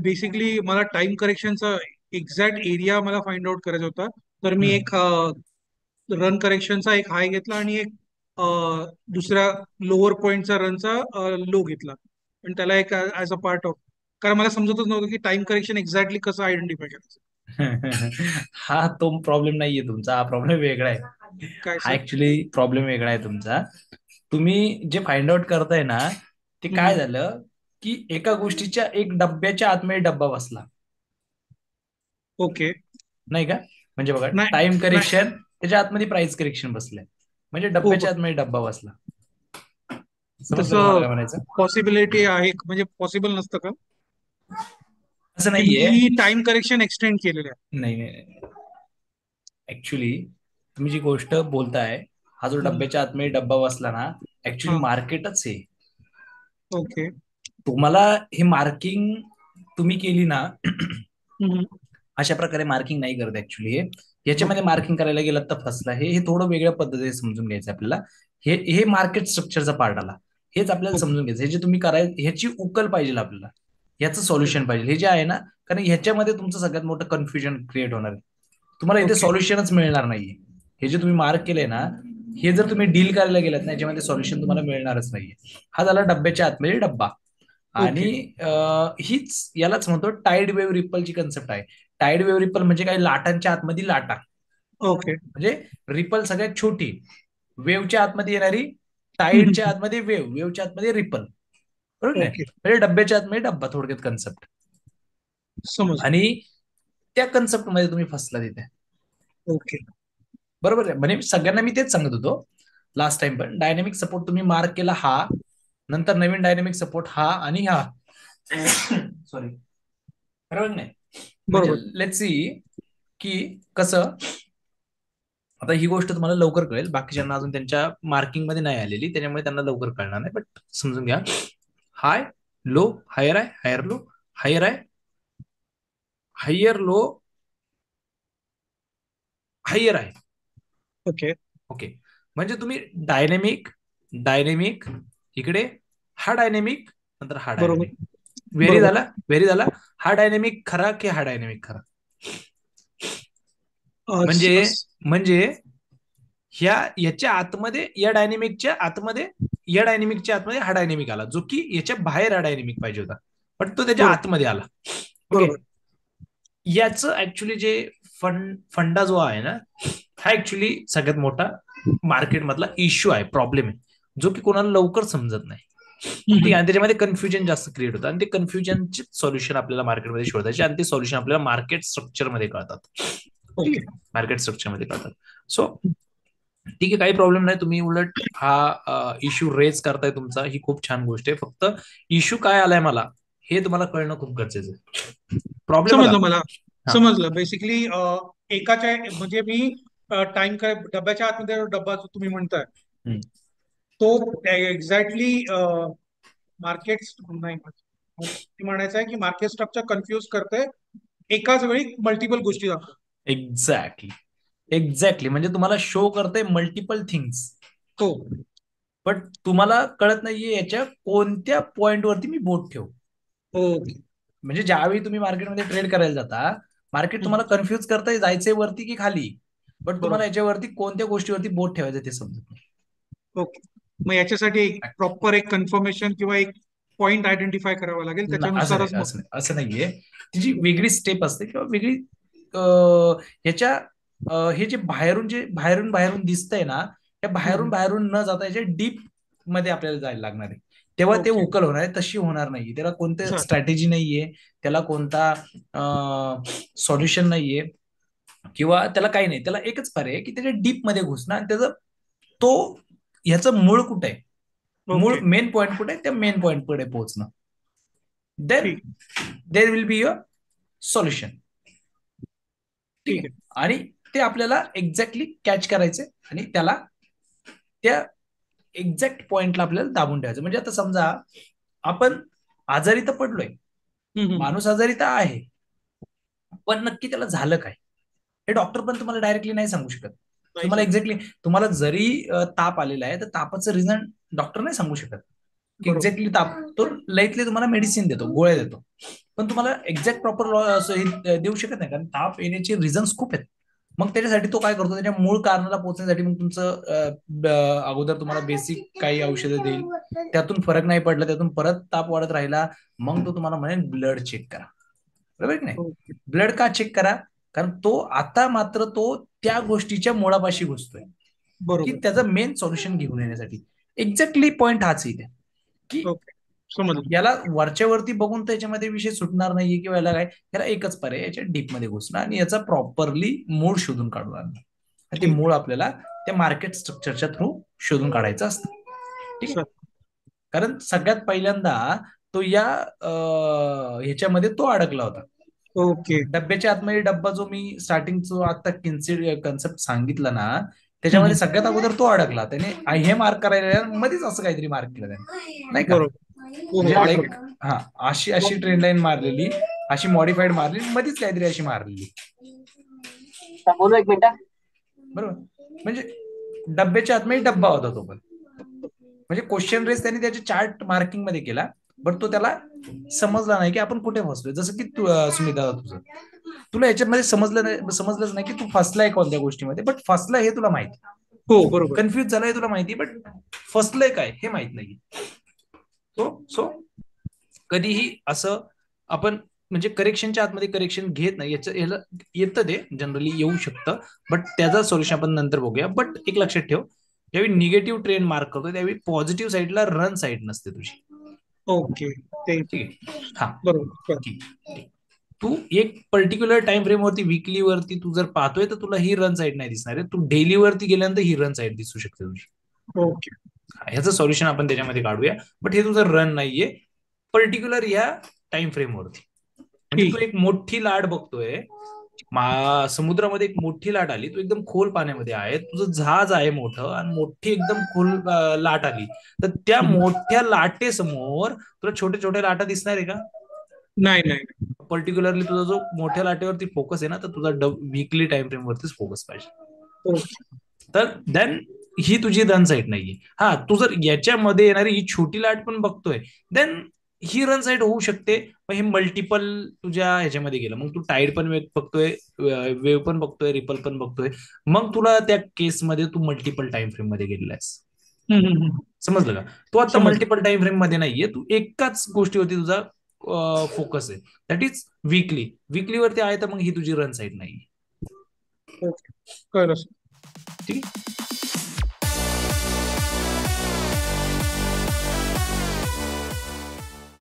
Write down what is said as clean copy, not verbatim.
Basically मला time करेक्शनचा exact area मला find out करायचा होता. तर मी हम्म. एक रन करेक्शनचा एक हाय घेतला आणि एक दुसऱ्या लोअर पॉईंटचा रनचा लो घेतला. आणि त्याला एक ऍज अ पार्ट ऑफ, कारण मला समजतच नव्हतं की टाइम करेक्शन एक्झॅक्टली कसं आयडेंटिफाय करायचं. हा तो प्रॉब्लेम नाहीये तुमचा, हा प्रॉब्लेम वेगळा आहे. काय हा सर? ऍक्च्युली प्रॉब्लेम वेगळा आहे तुमचा. तुम्ही जे फाइंड आउट करताय ना, ते काय झालं की एका गोष्टीच्या एक डब्याच्या आतमध्ये डब्बा बसला, ओके. नाही का? म्हणजे बघा, नाही टाइम नाही. करेक्शन त्याच्या आतमध्ये प्राइस करेक्शन बसलंय, म्हणजे हो, डब्याच्या आतमध्ये डब्बा बसला. समजलं का मला तसं काय म्हणायचं? पॉसिबिलिटी आहे, म्हणजे पॉसिबल नसतं का? असं की नाहीये. मी टाइम करेक्शन एक्सटेंड केलेलं आहे. नाही नाही, ऍक्च्युली तुम्ही जी गोष्ट बोलताय, हा जो हम्म. डब्याच्या आतमध्ये डब्बा बसला ना, ऍक्च्युली हा. मार्केटच आहे. ओके. तुम्हाला हे मार्किंग तुम्ही केली ना, हम्म. अशा प्रकारे मार्किंग नाही करत ऍक्च्युली. हे याच्यामध्ये ओके. मार्किंग करायला गेलं तर फसला. हे थोडं वेगळ्या पद्धतीने समजून घ्यायचं आपल्याला. हे हे मार्केट स्ट्रक्चरचा पार्ट आला. हेच आपल्याला ओके. समजून घ्यायचं. हे जे तुम्ही कराय, ह्याची उकल पाहिजे आपल्याला, ह्याचं ओके. सोल्युशन पाहिजे, हे जे आहे ना. कारण ह्याच्यामध्ये तुमचं सगळ्यात मोठं कन्फ्युजन क्रिएट होणार आहे. तुम्हाला इथे ओके. सॉल्युशनच मिळणार नाहीये. हे जे तुम्ही मार्क केलंय ना, हे जर तुम्ही डील करायला गेलात ना, याच्यामध्ये सॉल्युशन तुम्हाला मिळणारच नाहीये. हा झाला डब्याच्या आतमध्ये डब्बा. आणि ओके. हीच यालाच म्हणतो टाईड वेव्ह रिपलची कन्सेप्ट आहे. टाईड वेव्ह रिपल म्हणजे काय? लाटांच्या आतमध्ये लाटा. ओके. म्हणजे रिपल सगळ्यात छोटी, वेव्हच्या आतमध्ये येणारी, टाईडच्या हम्म. आतमध्ये वेव्ह, वेव्हच्या आतमध्ये रिपल. बरोबर नाही? ओके. म्हणजे डब्याच्या आतमध्ये डब्बा, थोडक्यात कन्सेप्ट. समजलं. आणि त्या कन्सेप्ट मध्ये तुम्ही फसला तिथे. ओके. बरोबर आहे? म्हणजे सगळ्यांना मी तेच सांगत होतो लास्ट टाइम पण. डायनॅमिक सपोर्ट तुम्ही मार्क केला हा, नंतर नवीन डायनॅमिक सपोर्ट हा आणि हा. सॉरी, बरोबर नाही? म्हणजे बरोबर. लेट्स सी की कसं. आता ही गोष्ट तुम्हाला लवकर कळेल, बाकीच्यांना अजून त्यांच्या मार्किंग मध्ये नाही आलेली, त्याच्यामुळे त्यांना लवकर कळणार नाही. बट समजून घ्या. हाय, लो, हायर आहे, हायर लो, हायर आहे, हायर लो, हायर आहे. ओके. ओके. म्हणजे तुम्ही डायनेमिक, डायनेमिक, इकडे हा डायनेमिक, नंतर हा बरोबर. डायनेमिक. व्हेरी बरोबर. झाला, व्हेरी झाला. हा डायनेमिक खरा की हा डायनेमिक खरा? अस, म्हणजे अस. म्हणजे याच्या आतमध्ये, या डायनेमिकच्या आतमध्ये, या डायनेमिकच्या आतमध्ये हा डायनेमिक आला, जो की याच्या बाहेर हा डायनेमिक पाहिजे होता, पण तो त्याच्या बरोबर. आतमध्ये आला. ओके. बरोबर. याचं ऍक्च्युली जे फंडा जो आहे ना, हा ऍक्च्युली सगळ्यात मोठा मार्केटमधला इश्यू आहे, प्रॉब्लेम आहे, जो की कोणाला लवकर समजत नाही. ठीक आहे. आणि त्याच्यामध्ये कन्फ्युजन जास्त क्रिएट होतं, आणि ते कन्फ्युजनचे सोल्युशन आपल्याला मार्केटमध्ये शोधायचे, आणि ते सोल्युशन आपल्याला मार्केट स्ट्रक्चरमध्ये कळतात. ठीक ओके. आहे, मार्केट स्ट्रक्चरमध्ये कळतात. सो ठीक आहे, काही प्रॉब्लेम नाही. तुम्ही उलट हा इश्यू रेज करताय तुमचा, ही खूप छान गोष्ट आहे. फक्त इश्यू काय आलाय मला, हे तुम्हाला कळणं खूप गरजेचं आहे. प्रॉब्लेम बघा. समजलं मला. हा. समजलं बेसिकली. एकाच्या म्हणजे मी टाइम काय डब्याच्या आतमध्ये जो डब्बा जो तुम्ही म्हणताय, हम्म. तो एक्झॅक्टली मार्केट नाही म्हणायचं आहे की मार्केट स्ट्रक्चर कन्फ्युज करते, एकाच वेळी मल्टिपल गोष्टी दाखवतात. Exactly, exactly. म्हणजे तुम्हाला शो करते मल्टिपल थिंग्स, हो. बट तुम्हाला कळत नाहीये याच्या कोणत्या पॉइंट वरती मी बोट ठेवू. ओके. म्हणजे ज्यावेळी तुम्ही मार्केटमध्ये ट्रेड करायला जाता, मार्केट तुम्हाला हम्म. कन्फ्युज करताय जायचंय वरती की खाली, बट तुम्हाला बरोबर. याच्यावरती कोणत्या गोष्टीवरती बोट ठेवायचं ते समजत नाही. ओके. मग याच्यासाठी एक प्रॉपर एक कन्फर्मेशन किंवा एक पॉइंट आयडेंटिफाय करावा लागेल, असं नाही, त्याच्यानुसारच मग. असं नाही, असं नाहीये. तिची वेगळी स्टेप असते किंवा वेगळी ह्याच्या हे जे बाहेरून, जे बाहेरून बाहेरून दिसतंय ना, त्या बाहेरून हम्म. बाहेरून न जाता याच्या डीप मध्ये आपल्याला जायला लागणार आहे, तेव्हा ते ओके. उकल होणार आहे. तशी होणार नाही, त्याला कोणतं चालेल. स्ट्रॅटेजी नाहीये, त्याला कोणता सॉल्युशन नाहीये, किंवा त्याला काही नाही. त्याला एकच पर्याय आहे की त्याच्या डीप मध्ये घुसणं, आणि त्याचं तो, ह्याचं मूळ कुठे आहे, मूळ ओके. मेन पॉईंट कुठे आहे, त्या मेन पॉईंट पुढे पोहोचणं. देन ठीक. There will be a solution. ठीक ठीक आहे. आहे. आणि ते आपल्याला एक्झॅक्टली कॅच करायचे, आणि त्याला त्या एक्झॅक्ट पॉइंटला आपल्याला दाबून ठेवायचं. म्हणजे आता समजा आपण आजारी तर पडलोय, हम्म. माणूस आजारी तर आहे, पण नक्की त्याला झालं काय, हे डॉक्टर पण तुम्हाला डायरेक्टली नाही सांगू शकत. नाही तुम्हाला सांग. एक्झॅक्टली, तुम्हाला जरी ताप आलेला आहे, तर तापाचं रिझन डॉक्टर नाही सांगू शकत की बरोबर. एक्झॅक्टली ताप. तो लईतली तुम्हाला मेडिसिन देतो, गोळ्या देतो. पण तुम्हाला एक्झॅक्ट प्रॉपर देऊ शकत नाही, कारण ताप येण्याचे रिझन्स खूप आहेत. मग त्याच्यासाठी तो काय करतो, त्याच्या मूळ कारणाला पोहोचण्यासाठी मग तुमचं अगोदर तुम्हाला बेसिक काही औषधं देईल. त्यातून फरक नाही पडला, त्यातून परत ताप वाढत राहिला, मग तो तुम्हाला म्हणेल ब्लड चेक करा. बरोबर की नाही? ओके. ब्लड का चेक करा? कारण तो आता मात्र तो त्या गोष्टीच्या मुळापाशी घुसतोय, की बरोबर. त्याचं मेन सोल्युशन घेऊन येण्यासाठी. एक्झॅक्टली पॉईंट हाच इथे, की ओके, समजलं. याला वरच्या वरती बघून त्याच्यामध्ये विषय सुटणार नाहीये, किंवा याला काय, याला एकच पर्याय, याच्या डीप मध्ये घुसणं आणि याचा प्रॉपरली मूळ शोधून काढून आणणं. आणि ते ठीक. मूळ आपल्याला त्या मार्केट स्ट्रक्चरच्या थ्रू शोधून काढायचं असतं. ठीक आहे. सर. कारण सगळ्यात पहिल्यांदा तो या ह्याच्यामध्ये तो अडकला होता. ओके. डब्याच्या आतमध्ये डब्बा, जो मी स्टार्टिंगचा आता कन्सेप्ट सांगितला ना, हम्म, त्याच्यामध्ये सगळ्यात अगोदर तो अडकला. त्याने हे मार्क करायला मध्येच असं काहीतरी मार्क केलं त्याने, नाही का? बरोबर. हो हो, म्हणजे लाईक, आठवलं. हा, अशी अशी ट्रेंड लाईन मारलेली, अशी मॉडिफाईड मारलेली, मध्येच काहीतरी अशी मारलेली. बोलू एक मिनिट. बरोबर. म्हणजे डब्याच्या आतमध्ये डब्बा होता तो पण. म्हणजे क्वेश्चन रेस त्यांनी त्याच्या चार्ट मार्किंग मध्ये केला, बट तो त्याला समजला नाही की आपण कुठे फसलोय. जसं की तू सुमिता, तुला याच्यामध्ये समजलंच नाही की तू फसलाय कोणत्या गोष्टीमध्ये, बट फसलाय हे तुला माहिती, हो, बरोबर. कन्फ्युज झालाय तुला माहिती, बट फसलंय काय हे माहित नाही. सो कधीही असं आपण म्हणजे करेक्शनच्या आतमध्ये करेक्शन घेत नाही, याला येतं, ते जनरली येऊ शकतं, बट त्याचं सोल्युशन आपण नंतर बघूया. बट एक लक्षात ठेव, ज्यावेळी निगेटिव्ह ट्रेंड मार्क करतो त्यावेळी पॉझिटिव्ह साईडला रन साईड नसते तुझी. ओके. ते ठीक आहे. हा, बरोबर. ठीक ठीक. तू एक पर्टिक्युलर टाइम फ्रेम वरती, वीकली वरती तू जर पाहतोय, तर तुला ही रन साईड नाही दिसणार आहे. तू डेली वरती गेल्यानंतर ही रन साईड दिसू शकते तुझी. ओके. ह्याचं सोल्युशन आपण त्याच्यामध्ये काढूया. बट हे तुझं रन नाहीये पर्टिक्युलर या टाइम फ्रेम वरती. म्हणजे तू ठीक. एक मोठी लाट बघतोय, समुद्रामध्ये एक मोठी लाट आली, तू एकदम खोल पाण्यामध्ये आहे, तुझं जहाज आहे मोठं, आणि मोठी एकदम खोल लाट आली, तर त्या हम्म. मोठ्या लाटेसमोर तुला छोटे छोटे लाटा दिसणार आहे का? नाही नाही. पर्टिक्युलरली तुझा जो मोठ्या लाटेवरती फोकस आहे ना, तर तुझा वीकली टाइम फ्रेम वरतीच फोकस पाहिजे. ओके. तर देन ही तुझी रन साईड नाहीये. हा, तू जर याच्यामध्ये येणारी ही छोटी लाट पण बघतोय, देन ही रन साईड होऊ शकते. मग हे मल्टिपल तुझ्या ह्याच्यामध्ये गेलं, मग तू टाईड पण बघतोय, वेव्ह पण बघतोय, रिपल पण बघतोय, मग तुला त्या केसमध्ये तू मल्टिपल टाइम फ्रेम मध्ये गेलेला आहेस. समजलं का? तू आता समजलं. मल्टिपल टाइम फ्रेम मध्ये नाहीये, तू एकाच गोष्टीवरती तुझा फोकस आहे, दॅट इज वीकली वरती आहे, तर मग ही तुझी रन साईड नाही. ओके, कळलं. ठीक आहे.